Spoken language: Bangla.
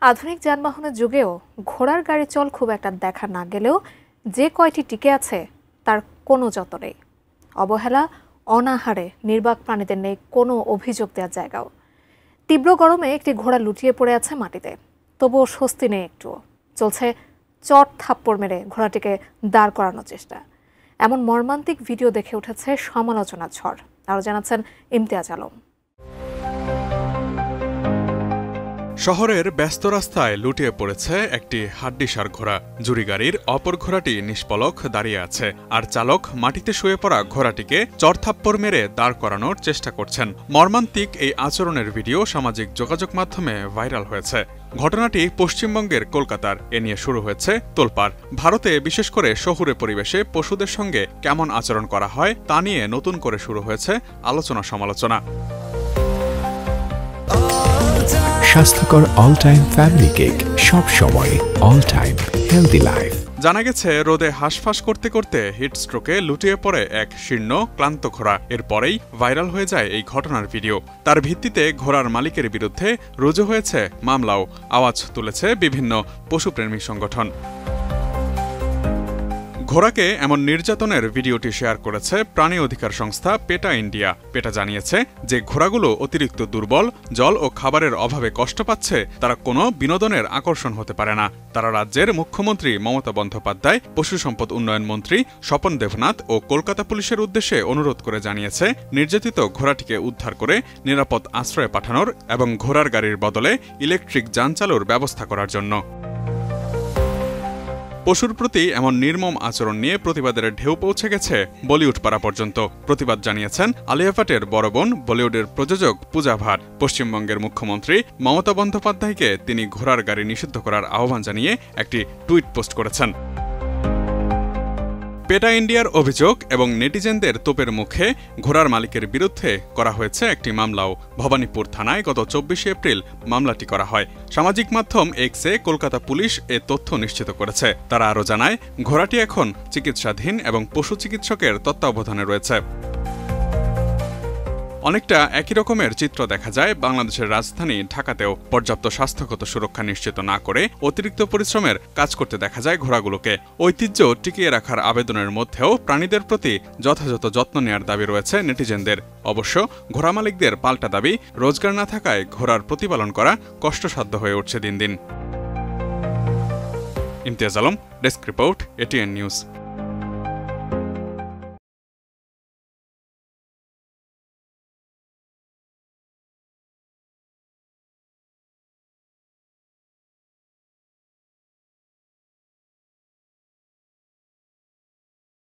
আধুনিক যানবাহনের যুগেও ঘোড়ার গাড়ি চল খুব একটা দেখা না গেলেও যে কয়টি টিকে আছে তার কোনো যত নেই। অবহেলা, অনাহারে নির্বাক প্রাণীদের নেই কোনো অভিযোগ দেওয়ার জায়গাও। তীব্র গরমে একটি ঘোড়া লুটিয়ে পড়ে আছে মাটিতে, তবুও স্বস্তি নেই একটুও। চলছে চট থাপ্পড় মেরে ঘোড়াটিকে দাঁড় করানোর চেষ্টা। এমন মর্মান্তিক ভিডিও দেখে উঠেছে সমালোচনার ঝড়। আরও জানাচ্ছেন ইমতিয়াজ আলম। শহরের ব্যস্ত রাস্তায় লুটিয়ে পড়েছে একটি হাড্ডিসার ঘোড়া। জুরি গাড়ির অপর ঘোড়াটি নিষ্পলক দাঁড়িয়ে আছে, আর চালক মাটিতে শুয়ে পড়া ঘোড়াটিকে চড়থাপ্পড় মেরে দাঁড় করানোর চেষ্টা করছেন। মর্মান্তিক এই আচরণের ভিডিও সামাজিক যোগাযোগ মাধ্যমে ভাইরাল হয়েছে। ঘটনাটি পশ্চিমবঙ্গের কলকাতার। এ নিয়ে শুরু হয়েছে তোলপাড়। ভারতে বিশেষ করে শহুরে পরিবেশে পশুদের সঙ্গে কেমন আচরণ করা হয় তা নিয়ে নতুন করে শুরু হয়েছে আলোচনা সমালোচনা। স্বাস্থ্যকর অল টাইম ফ্যামিলি কেক, সব সময় অল টাইম হেলদি লাইফ। জানা গেছে, রোদে হাঁসফাঁস করতে করতে হিট স্ট্রোকে লুটিয়ে পড়ে এক শীর্ণ ক্লান্ত ঘোড়া। এরপরেই ভাইরাল হয়ে যায় এই ঘটনার ভিডিও। তার ভিত্তিতে ঘোড়ার মালিকের বিরুদ্ধে রুজু হয়েছে মামলাও। আওয়াজ তুলেছে বিভিন্ন পশুপ্রেমী সংগঠন। ঘোড়াকে এমন নির্যাতনের ভিডিওটি শেয়ার করেছে প্রাণী অধিকার সংস্থা পেটা ইন্ডিয়া। পেটা জানিয়েছে যে ঘোড়াগুলো অতিরিক্ত দুর্বল, জল ও খাবারের অভাবে কষ্ট পাচ্ছে, তারা কোনো বিনোদনের আকর্ষণ হতে পারে না। তারা রাজ্যের মুখ্যমন্ত্রী মমতা বন্দ্যোপাধ্যায়, পশু সম্পদ উন্নয়ন মন্ত্রী স্বপন দেবনাথ ও কলকাতা পুলিশের উদ্দেশ্যে অনুরোধ করে জানিয়েছে নির্যাতিত ঘোড়াটিকে উদ্ধার করে নিরাপদ আশ্রয়ে পাঠানোর এবং ঘোড়ার গাড়ির বদলে ইলেকট্রিক যান চালুর ব্যবস্থা করার জন্য। পশুর প্রতি এমন নির্মম আচরণ নিয়ে প্রতিবাদের ঢেউ পৌঁছে গেছে বলিউড পাড়া পর্যন্ত। প্রতিবাদ জানিয়েছেন আলিয়া ভাটের বড় বোন, বলিউডের প্রযোজক পূজা ভাট। পশ্চিমবঙ্গের মুখ্যমন্ত্রী মমতা বন্দ্যোপাধ্যায়কে তিনি ঘোড়ার গাড়ি নিষিদ্ধ করার আহ্বান জানিয়ে একটি টুইট পোস্ট করেছেন। পেটা ইন্ডিয়ার অভিযোগ এবং নেটিজেনদের তোপের মুখে ঘোড়ার মালিকের বিরুদ্ধে করা হয়েছে একটি মামলাও। ভবানীপুর থানায় গত 24 এপ্রিল মামলাটি করা হয়। সামাজিক মাধ্যম এক্সে কলকাতা পুলিশ এ তথ্য নিশ্চিত করেছে। তারা আরও জানায়, ঘোড়াটি এখন চিকিৎসাধীন এবং পশু চিকিৎসকের তত্ত্বাবধানে রয়েছে। অনেকটা একই রকমের চিত্র দেখা যায় বাংলাদেশের রাজধানী ঢাকাতেও। পর্যাপ্ত স্বাস্থ্যগত সুরক্ষা নিশ্চিত না করে অতিরিক্ত পরিশ্রমের কাজ করতে দেখা যায় ঘোড়াগুলোকে। ঐতিহ্য টিকিয়ে রাখার আবেদনের মধ্যেও প্রাণীদের প্রতি যথাযথ যত্ন নেওয়ার দাবি রয়েছে নেটিজেনদের। অবশ্য ঘোড়া মালিকদের পাল্টা দাবি, রোজগার না থাকায় ঘোড়ার প্রতিপালন করা কষ্টসাধ্য হয়ে উঠছে দিন দিন। Imtiaz Alam, desk report, ATN news.